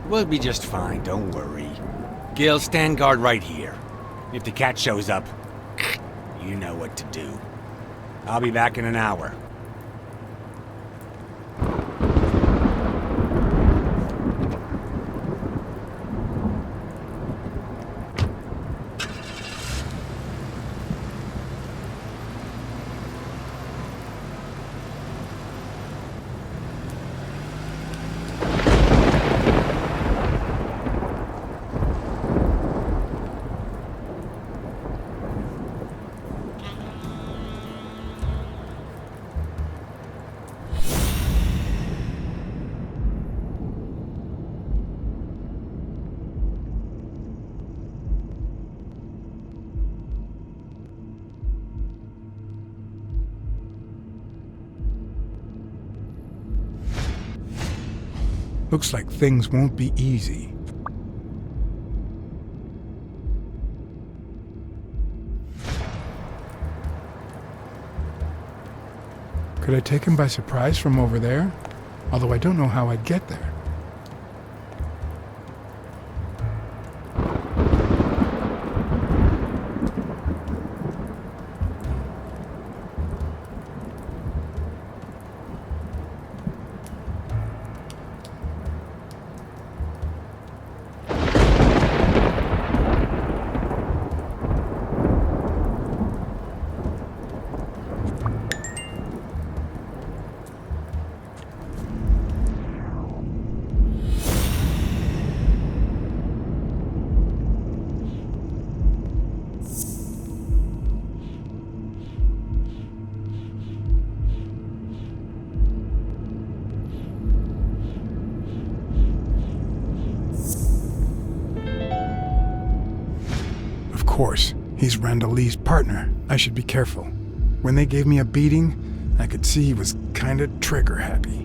We'll be just fine, don't worry. Gil, stand guard right here. If the cat shows up, you know what to do. I'll be back in an hour. Looks like things won't be easy. Could I take him by surprise from over there? Although I don't know how I'd get there. Of course, he's Randall Lee's partner. I should be careful. When they gave me a beating, I could see he was kinda trigger happy.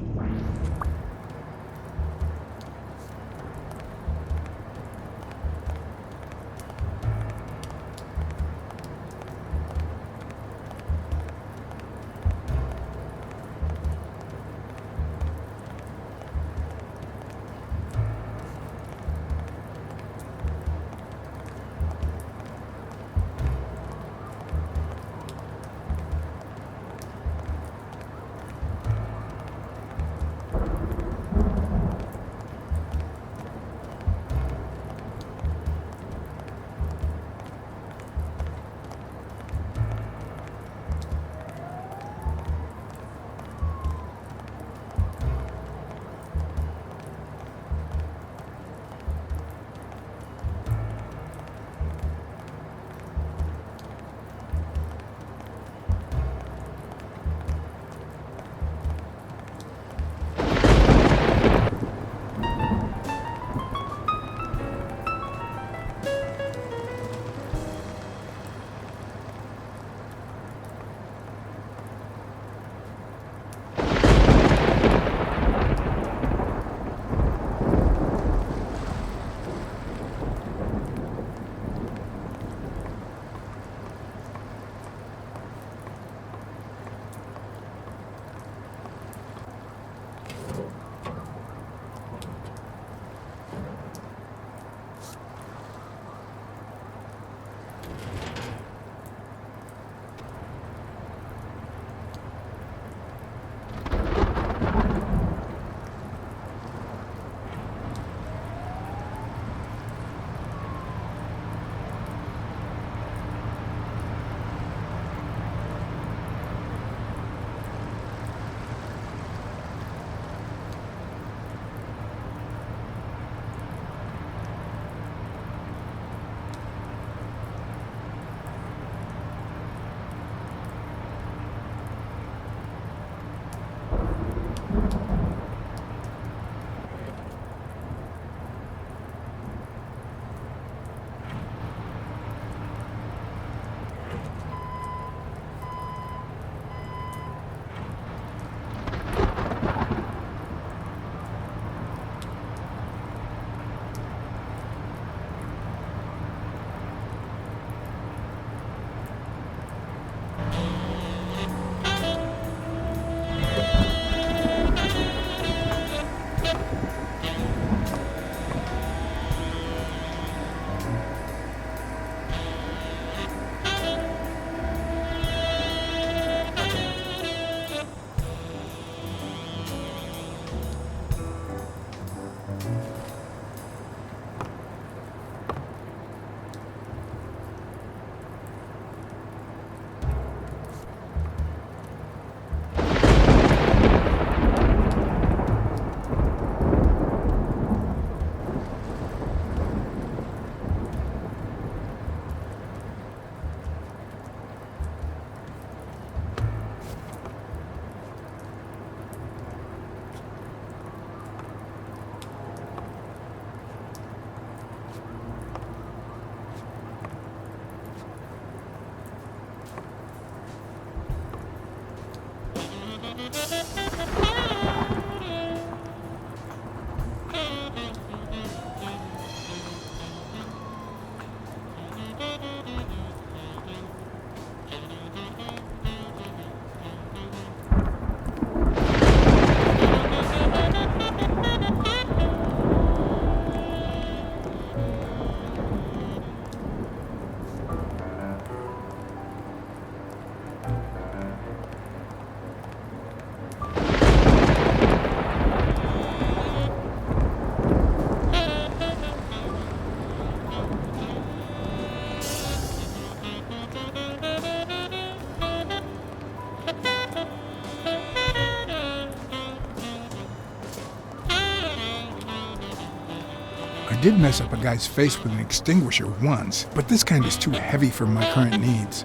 did mess up a guy's face with an extinguisher once, but this kind is too heavy for my current needs.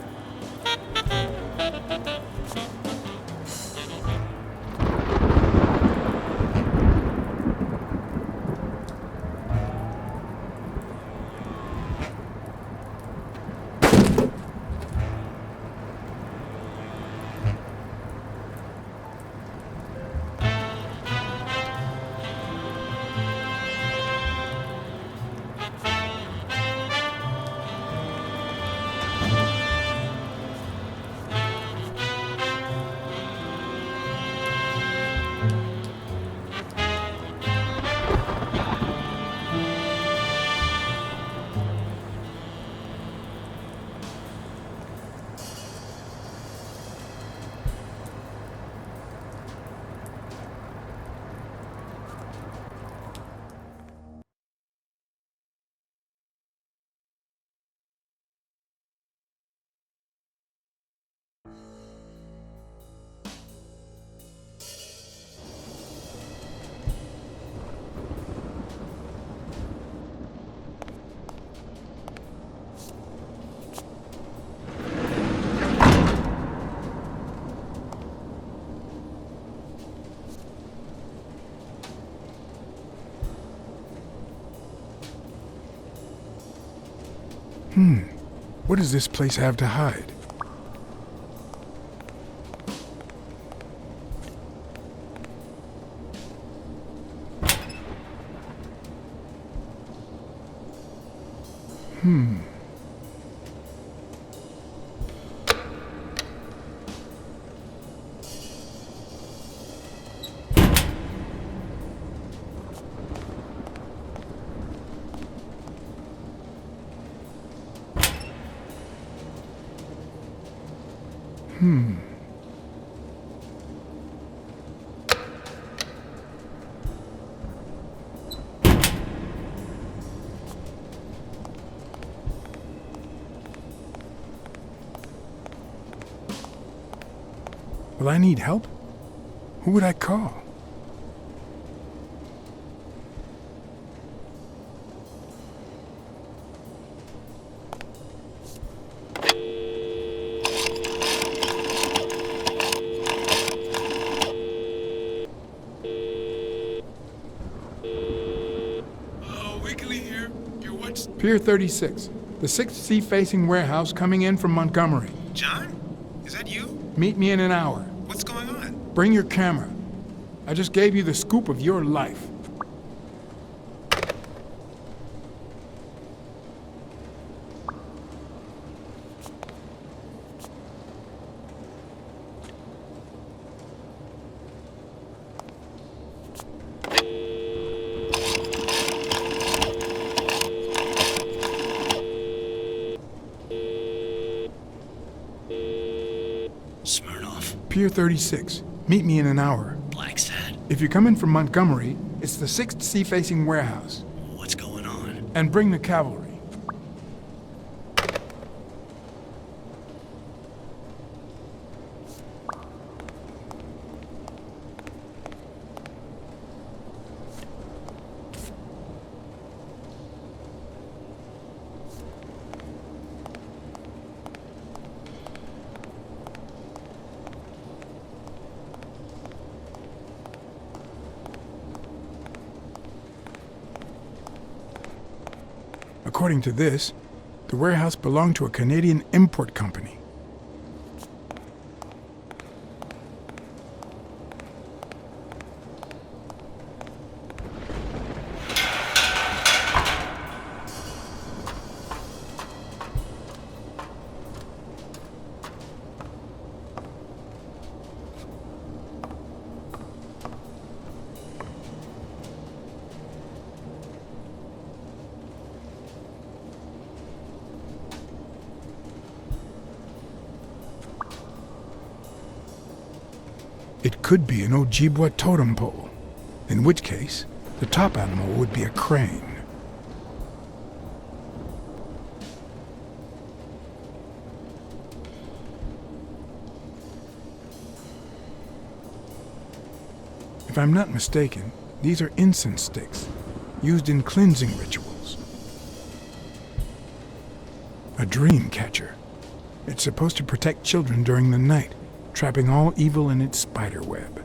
What does this place have to hide? Will I need help? Who would I call? Pier 36, the 6th sea-facing warehouse coming in from Montgomery. John? Is that you? Meet me in an hour. What's going on? Bring your camera. I just gave you the scoop of your life. Pier 36. Meet me in an hour. Blacksad? If you're coming from Montgomery, it's the 6th sea-facing warehouse. What's going on? And bring the cavalry. According to this, the warehouse belonged to a Canadian import company. It could be an Ojibwa totem pole, in which case, the top animal would be a crane. If I'm not mistaken, these are incense sticks. used in cleansing rituals. A dream catcher. It's supposed to protect children during the night, trapping all evil in its spider web.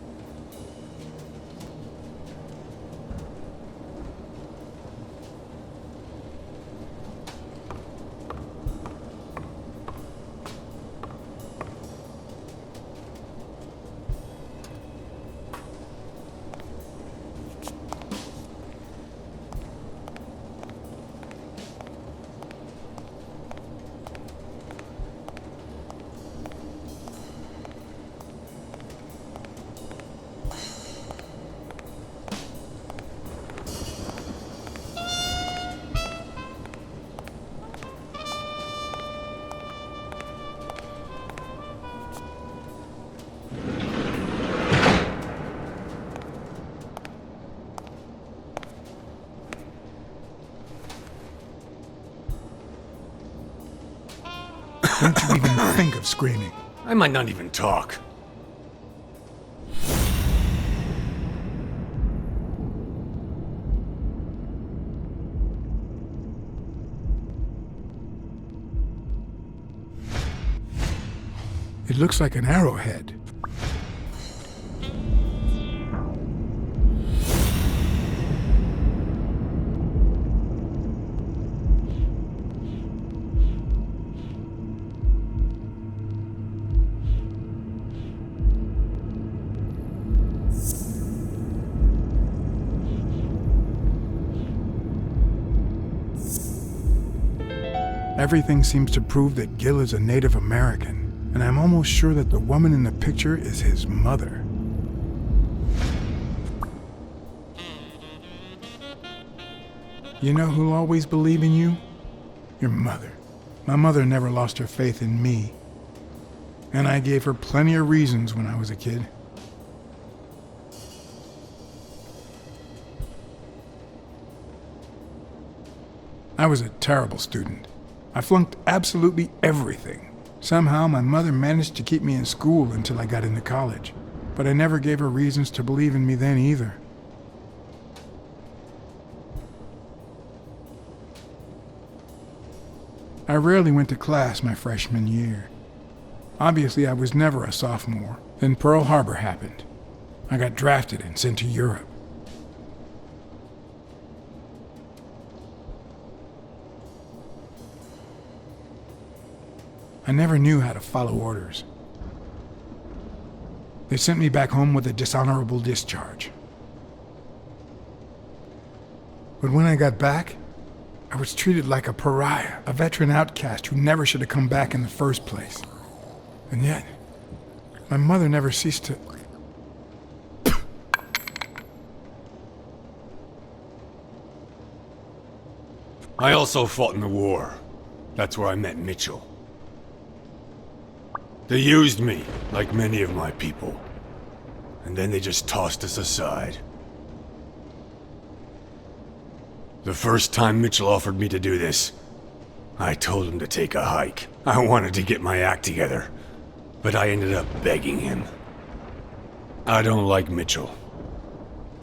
Don't you even think of screaming. I might not even talk. It looks like an arrowhead. Everything seems to prove that Gil is a Native American, and I'm almost sure that the woman in the picture is his mother. You know who'll always believe in you? Your mother. My mother never lost her faith in me, and I gave her plenty of reasons when I was a kid. I was a terrible student. I flunked absolutely everything. Somehow my mother managed to keep me in school until I got into college, but I never gave her reasons to believe in me then either. I rarely went to class my freshman year. Obviously, I was never a sophomore. Then Pearl Harbor happened. I got drafted and sent to Europe. I never knew how to follow orders. They sent me back home with a dishonorable discharge. But when I got back, I was treated like a pariah, a veteran outcast who never should have come back in the first place. And yet, my mother never ceased to... I also fought in the war. That's where I met Mitchell. They used me, like many of my people. And then they just tossed us aside. The first time Mitchell offered me to do this, I told him to take a hike. I wanted to get my act together, but I ended up begging him. I don't like Mitchell.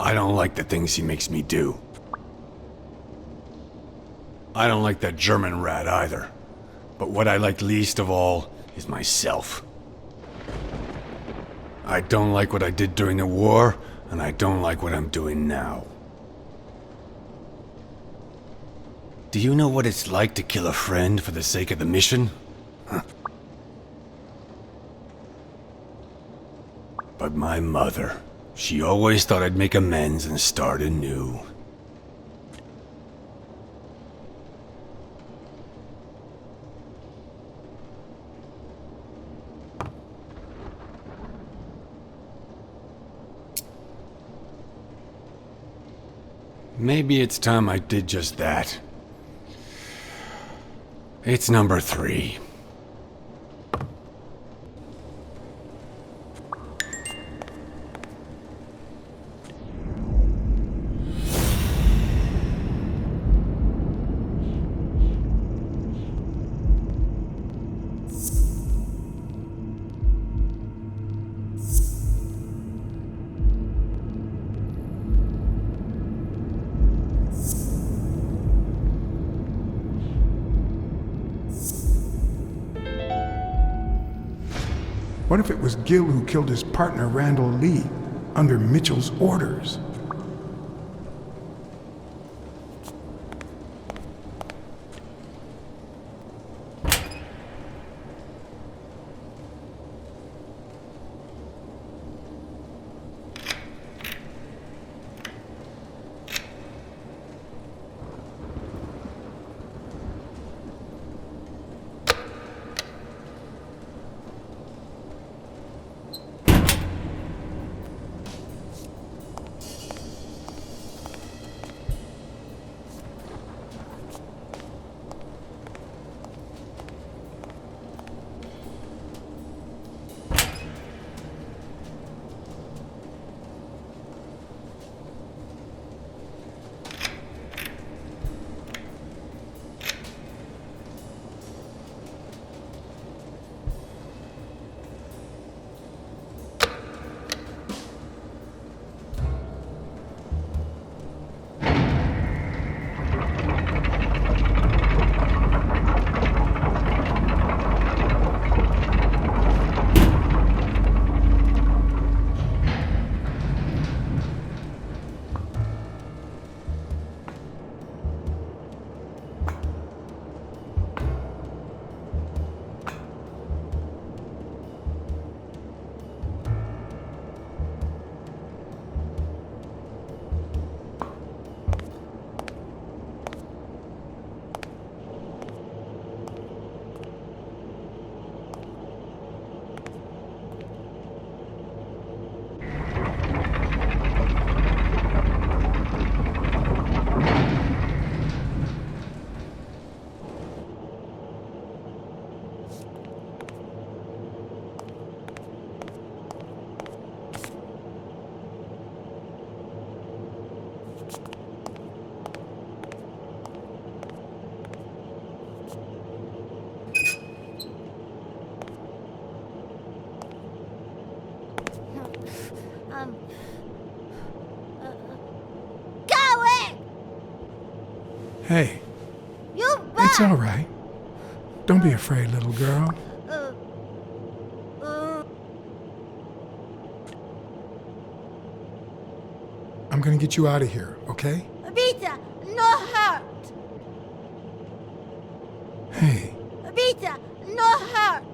I don't like the things he makes me do. I don't like that German rat either. But what I like least of all is myself. I don't like what I did during the war, and I don't like what I'm doing now. Do you know what it's like to kill a friend for the sake of the mission? Huh. But my mother, she always thought I'd make amends and start anew. Maybe it's time I did just that. It's number 3. What if it was Gil who killed his partner Randall Lee under Mitchell's orders? Hey, it's all right. Don't be afraid, little girl. I'm gonna get you out of here, okay? Abita, no hurt. Hey. Abita, no hurt.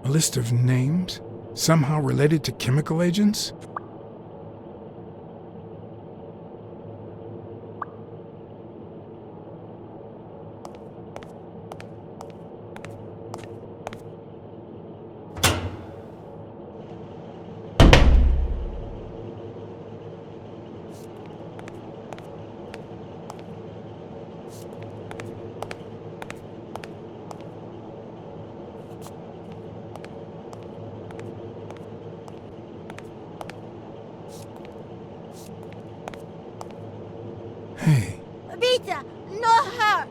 A list of names? Somehow related to chemical agents? Hey. Abita, no hurt.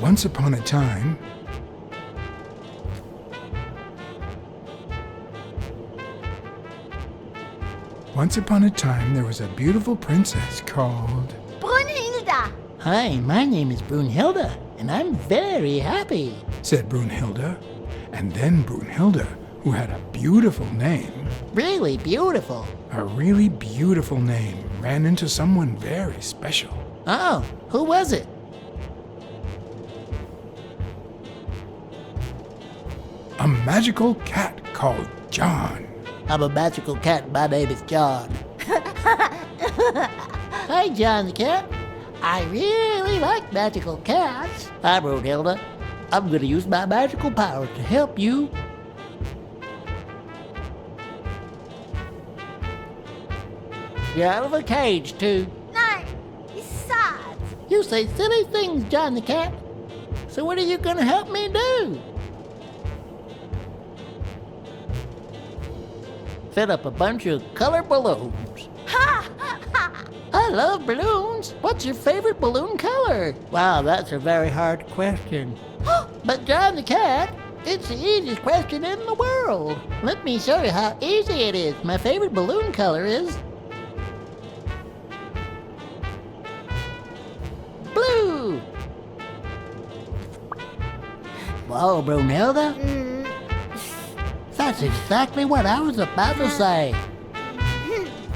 Once upon a time... Once upon a time, there was a beautiful princess called... Brunhilde. Hi, my name is Brunhilde, and I'm very happy. said Brunhilde. And then Brunhilde, who had a beautiful name, Really beautiful. a really beautiful name, ran into someone very special. Oh, who was it? A magical cat called John. I'm a magical cat. My name is John. Hi, John the cat. I really like magical cats. Hi, Brunhilde. I'm gonna use my magical power to help you. You're out of a cage, too. Nein, he's sad. You say silly things, John the cat. So what are you gonna help me do? Fill up a bunch of color balloons. I love balloons. What's your favorite balloon color? Wow, that's a very hard question. But John the cat, it's the easiest question in the world. Let me show you how easy it is. My favorite balloon color is blue. Whoa, Brunhilde. That's exactly what I was about to say.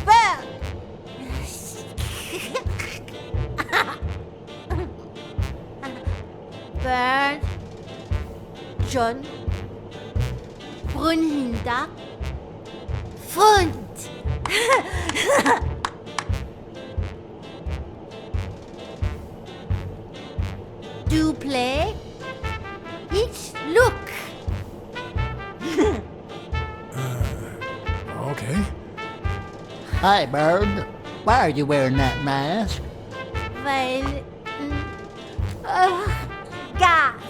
Bird. Bird. John. Brunhilde. Freund. Do play. Each look. Okay. Hi, Bird. Why are you wearing that mask? Weil. Gas.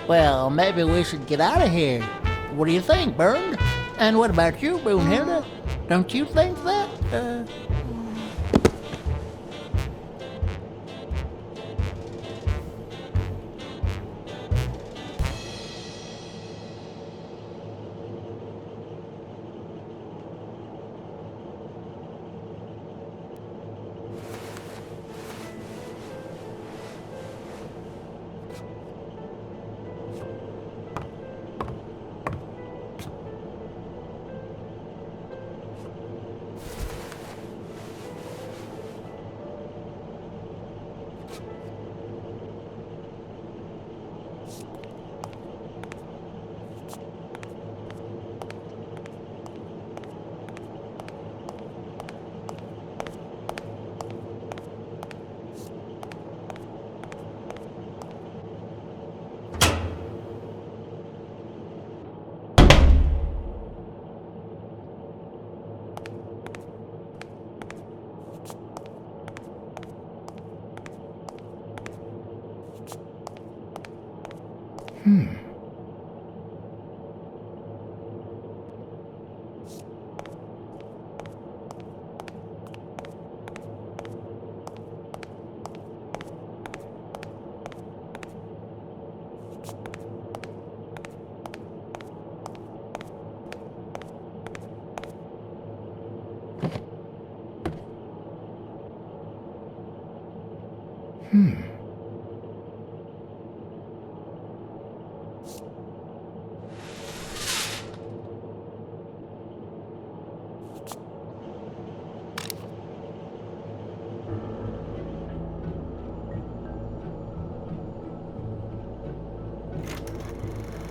Well, maybe we should get out of here. What do you think, Bird? And what about you, Brunhilde? Don't you think that?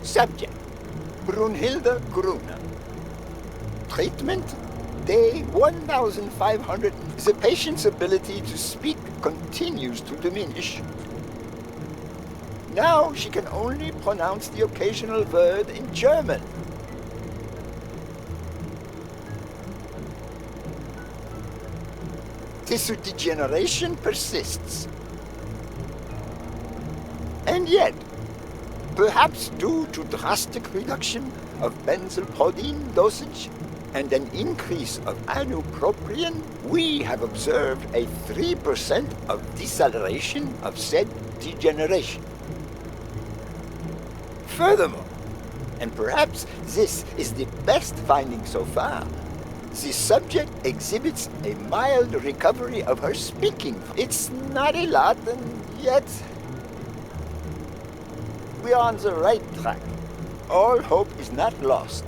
Subject, Brunhilde Gruner. Treatment, day 1500. The patient's ability to speak continues to diminish. Now she can only pronounce the occasional word in German. Tissue degeneration persists. And yet, Perhaps due to drastic reduction of benzylproline dosage and an increase of ibupropion, we have observed a 3% of deceleration of said degeneration. Furthermore, and perhaps this is the best finding so far, the subject exhibits a mild recovery of her speaking. It's not a lot, and yet we are on the right track. All hope is not lost.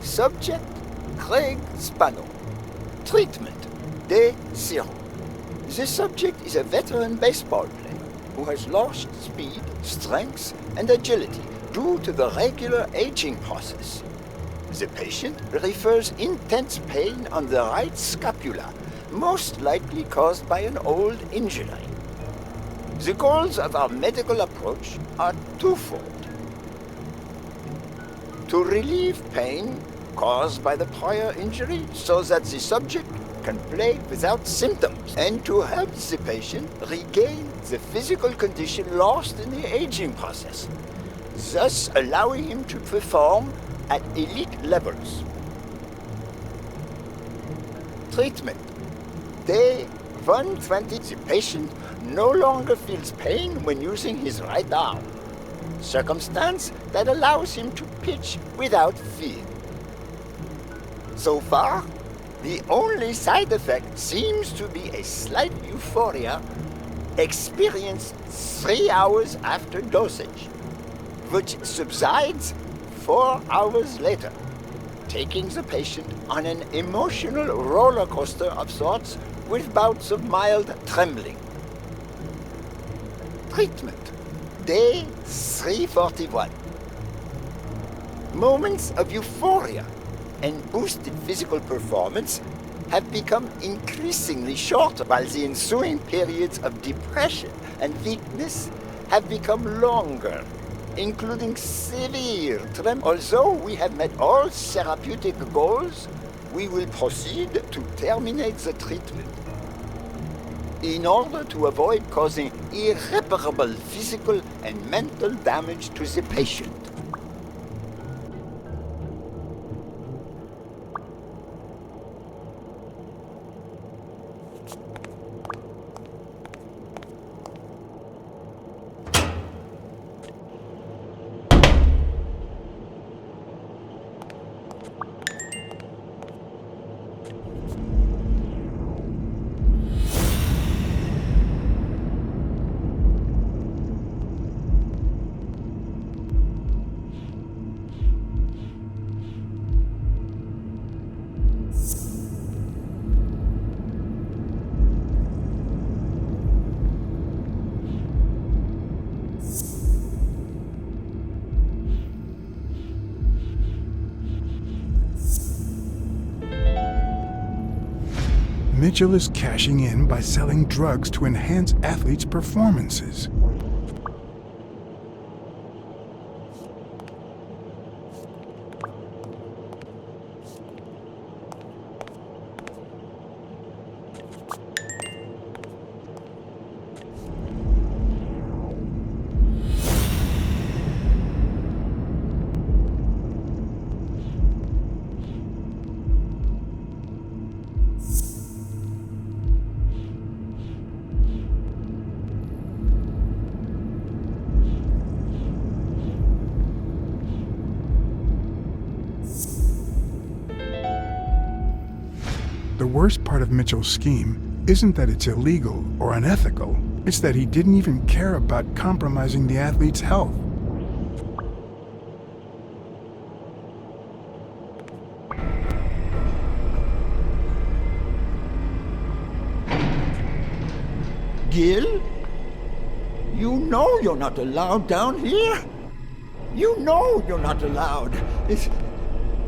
Subject, Craig Spano. Treatment, Day 0. The subject is a veteran baseball player who has lost speed, strength, and agility due to the regular aging process. The patient refers intense pain on the right scapula, most likely caused by an old injury. The goals of our medical approach are twofold: to relieve pain caused by the prior injury so that the subject can play without symptoms, and to help the patient regain the physical condition lost in the aging process, thus allowing him to perform at elite levels. Treatment. Day 120. The patient no longer feels pain when using his right arm, circumstance that allows him to pitch without fear. So far, the only side effect seems to be a slight euphoria experienced 3 hours after dosage, which subsides 4 hours later, taking the patient on an emotional roller coaster of sorts with bouts of mild trembling. Treatment. Day 341. Moments of euphoria and boosted physical performance have become increasingly shorter, while the ensuing periods of depression and weakness have become longer, including severe tremor. Although we have met all therapeutic goals, we will proceed to terminate the treatment in order to avoid causing irreparable physical and mental damage to the patient. Mitchell is cashing in by selling drugs to enhance athletes' performances. The worst part of Mitchell's scheme isn't that it's illegal or unethical, it's that he didn't even care about compromising the athlete's health. Gil? You know you're not allowed down here. You know you're not allowed. It's...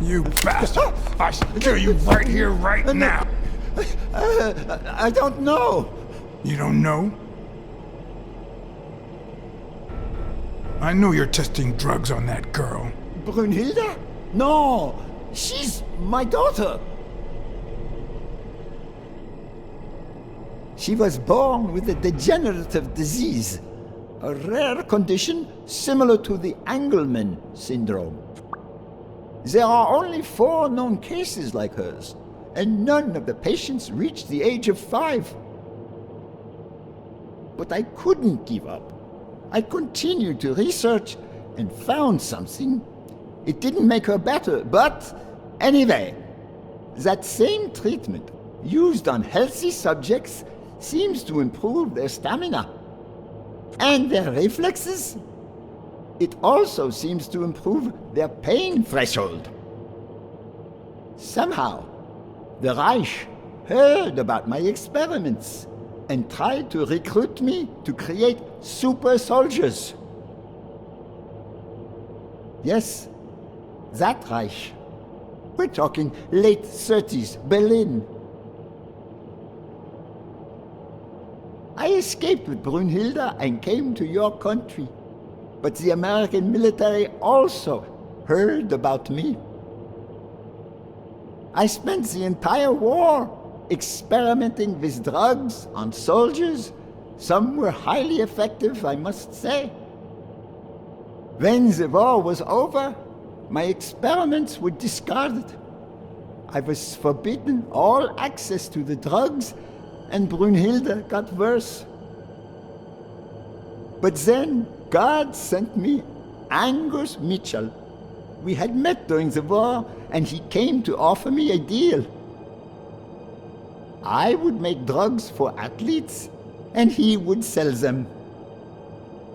You bastard! I should kill you right here, right now! I don't know. You don't know? I know you're testing drugs on that girl. Brunhilde? No, she's my daughter. She was born with a degenerative disease, a rare condition similar to the Engelmann syndrome. There are only 4 known cases like hers, and none of the patients reached the age of 5. But I couldn't give up. I continued to research and found something. It didn't make her better, but anyway, that same treatment used on healthy subjects seems to improve their stamina and their reflexes. It also seems to improve their pain threshold. Somehow, the Reich heard about my experiments and tried to recruit me to create super soldiers. Yes, that Reich. We're talking late 30s, Berlin. I escaped with Brunhilde and came to your country. But the American military also heard about me. I spent the entire war experimenting with drugs on soldiers. Some were highly effective, I must say. When the war was over, my experiments were discarded. I was forbidden all access to the drugs, and Brunhilde got worse. But then God sent me Angus Mitchell. We had met during the war, and he came to offer me a deal. I would make drugs for athletes, and he would sell them.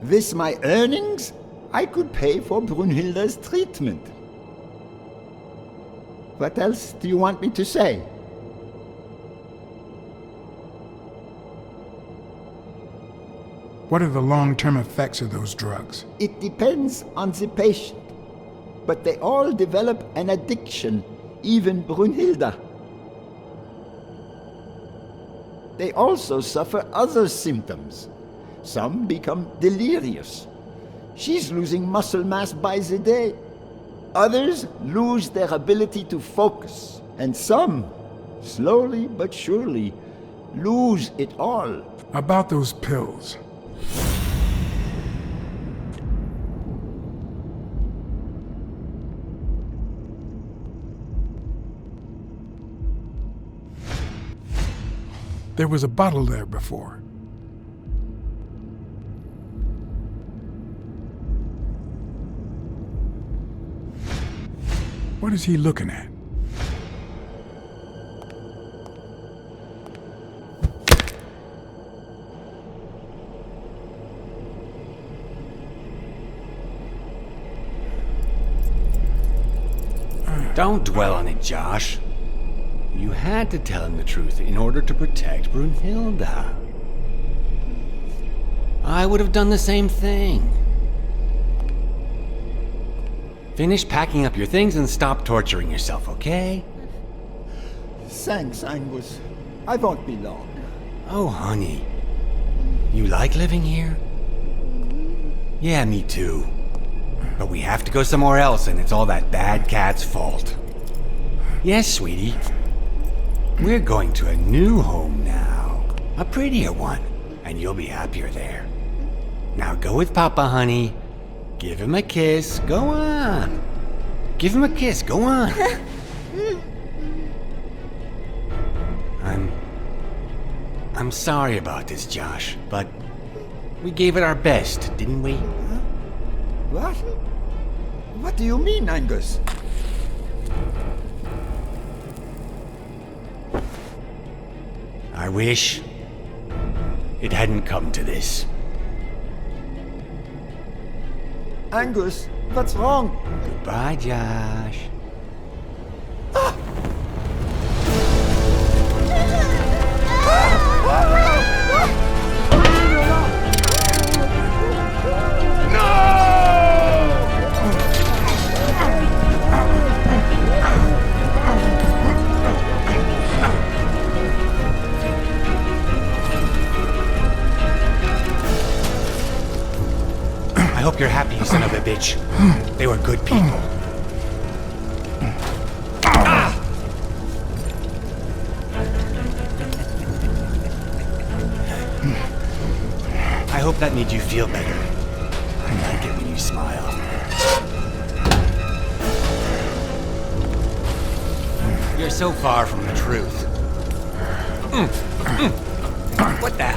With my earnings, I could pay for Brunhilde's treatment. What else do you want me to say? What are the long-term effects of those drugs? It depends on the patient. But they all develop an addiction, even Brunhilde. They also suffer other symptoms. Some become delirious. She's losing muscle mass by the day. Others lose their ability to focus. And some, slowly but surely, lose it all. About those pills. There was a bottle there before. What is he looking at? Don't dwell on it, Josh. You had to tell him the truth in order to protect Brunhilde. I would have done the same thing. Finish packing up your things and stop torturing yourself, okay? Thanks, Angus. I won't be long. Oh, honey. You like living here? Yeah, me too. But we have to go somewhere else, and it's all that bad cat's fault. Yes, sweetie. We're going to a new home now. A prettier one. And you'll be happier there. Now go with Papa, honey. Give him a kiss. Go on. Give him a kiss. Go on. I'm sorry about this, Josh, but we gave it our best, didn't we? What? What do you mean, Angus? I wish it hadn't come to this. Angus, what's wrong? Goodbye, Josh. I hope you're happy, you son of a bitch. They were good people. I hope that made you feel better. I like it when you smile. You're so far from the truth. What the?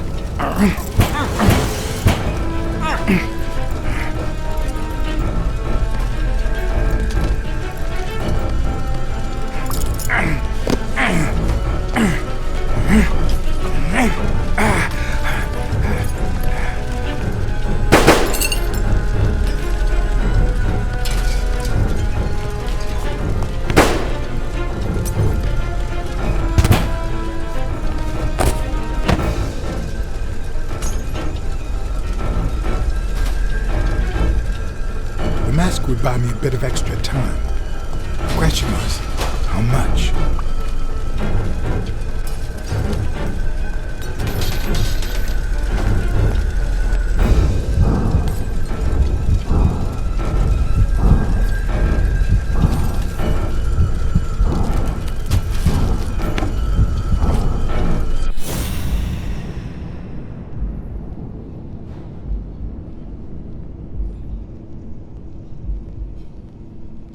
Would buy me a bit of extra time. The question was, how much?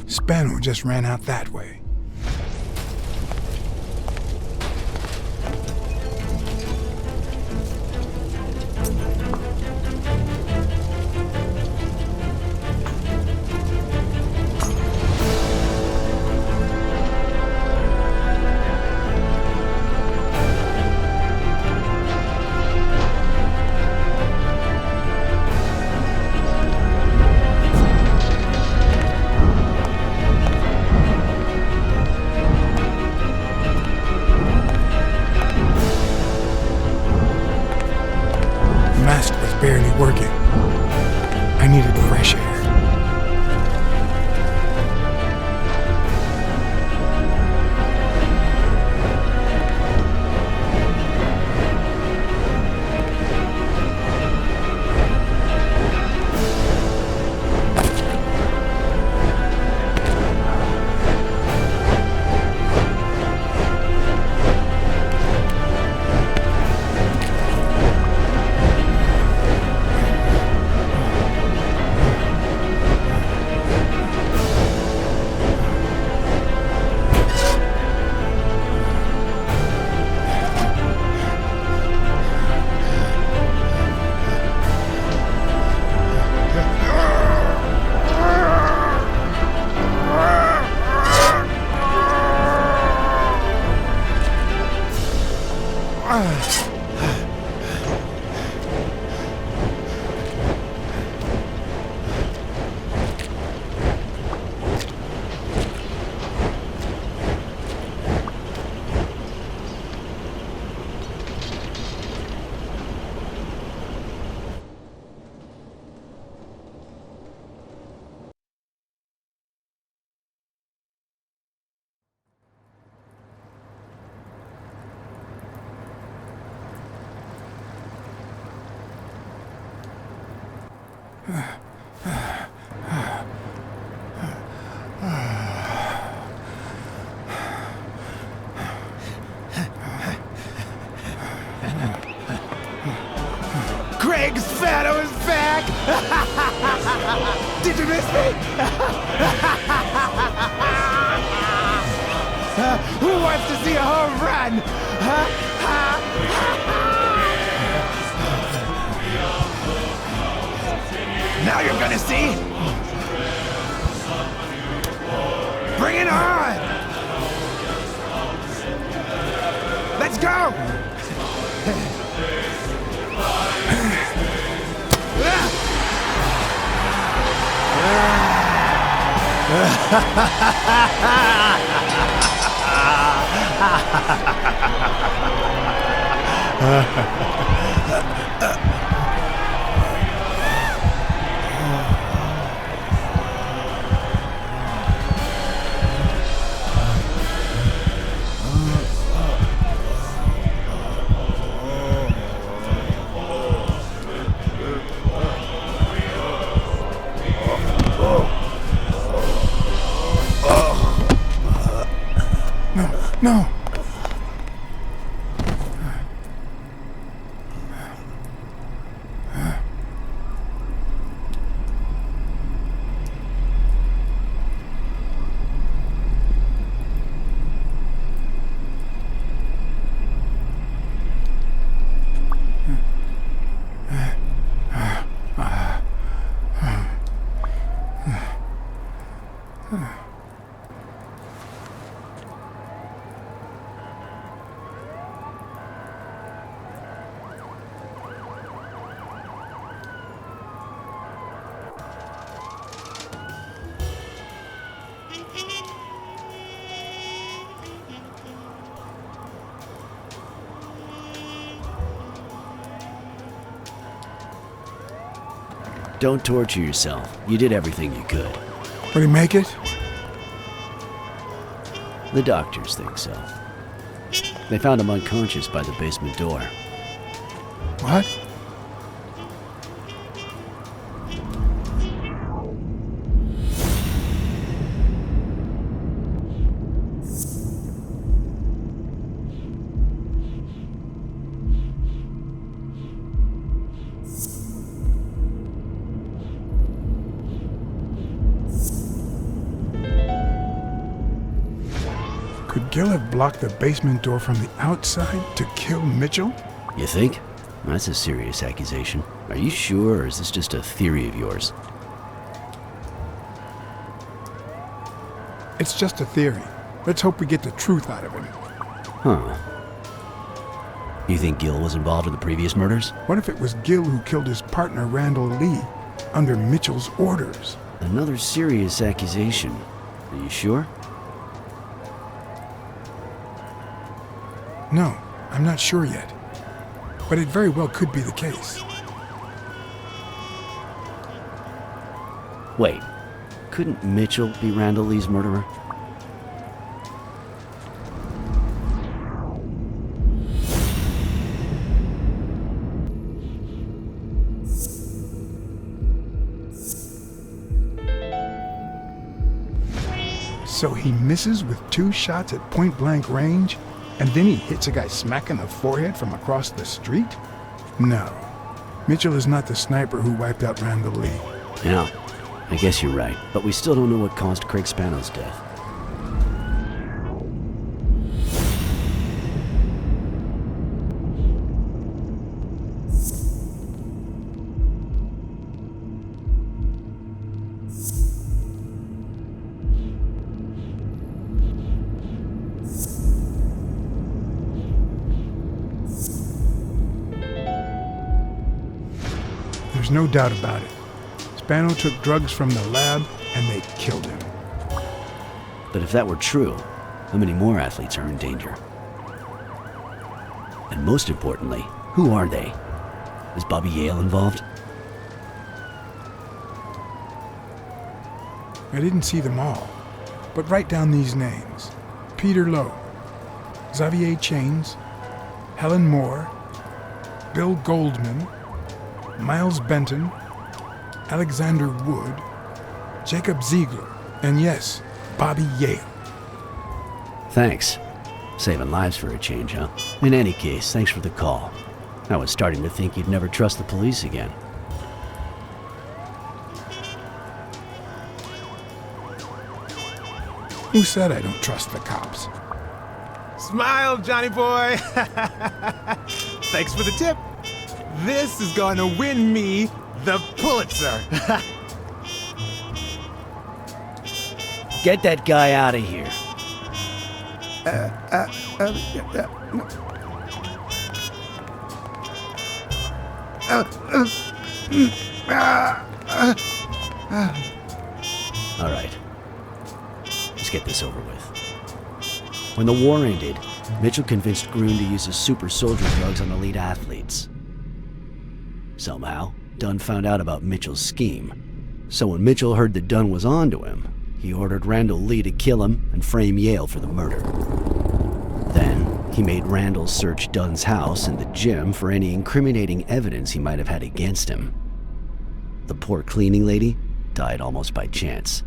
Spano just ran out that way. Barely working. I needed fresh air. Craig's Fado is back! Did you miss me? Who wants to see a home run? Now you're gonna see. Bring it on! Let's go! Don't torture yourself. You did everything you could. Will he make it? The doctors think so. They found him unconscious by the basement door. What? Could Gil have blocked the basement door from the outside to kill Mitchell? You think? That's a serious accusation. Are you sure, or is this just a theory of yours? It's just a theory. Let's hope we get the truth out of him. Huh. You think Gil was involved in the previous murders? What if it was Gil who killed his partner Randall Lee under Mitchell's orders? Another serious accusation. Are you sure? No, I'm not sure yet. But it very well could be the case. Wait, couldn't Mitchell be Randall Lee's murderer? So he misses with 2 shots at point-blank range, and then he hits a guy smack in the forehead from across the street? No. Mitchell is not the sniper who wiped out Randall Lee. Yeah, I guess you're right. But we still don't know what caused Craig Spano's death. There's no doubt about it. Spano took drugs from the lab, and they killed him. But if that were true, how many more athletes are in danger? And most importantly, who are they? Is Bobby Yale involved? I didn't see them all, but write down these names. Peter Lowe, Xavier Chains, Helen Moore, Bill Goldman, Miles Benton, Alexander Wood, Jacob Ziegler, and yes, Bobby Yale. Thanks. Saving lives for a change, huh? In any case, thanks for the call. I was starting to think you'd never trust the police again. Who said I don't trust the cops? Smile, Johnny boy. Thanks for the tip. This is going to win me the Pulitzer. Get that guy out of here. All right. Let's get this over with. When the war ended, Mitchell convinced Groon to use his super soldier drugs on elite athletes. Somehow, Dunn found out about Mitchell's scheme. So when Mitchell heard that Dunn was onto him, he ordered Randall Lee to kill him and frame Yale for the murder. Then, he made Randall search Dunn's house and the gym for any incriminating evidence he might have had against him. The poor cleaning lady died almost by chance.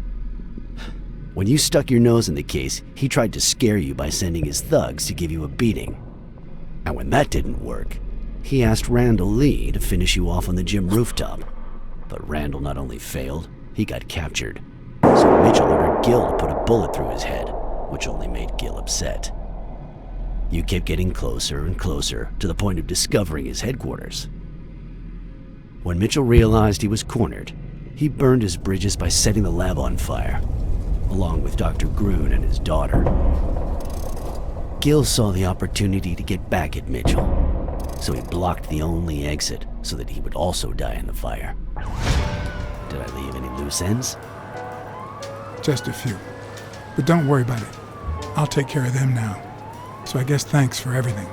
When you stuck your nose in the case, he tried to scare you by sending his thugs to give you a beating. And when that didn't work, he asked Randall Lee to finish you off on the gym rooftop. But Randall not only failed, he got captured. So Mitchell ordered Gil to put a bullet through his head, which only made Gil upset. You kept getting closer and closer to the point of discovering his headquarters. When Mitchell realized he was cornered, he burned his bridges by setting the lab on fire, along with Dr. Groon and his daughter. Gil saw the opportunity to get back at Mitchell, so he blocked the only exit so that he would also die in the fire. Did I leave any loose ends? Just a few. But don't worry about it. I'll take care of them now. So I guess thanks for everything.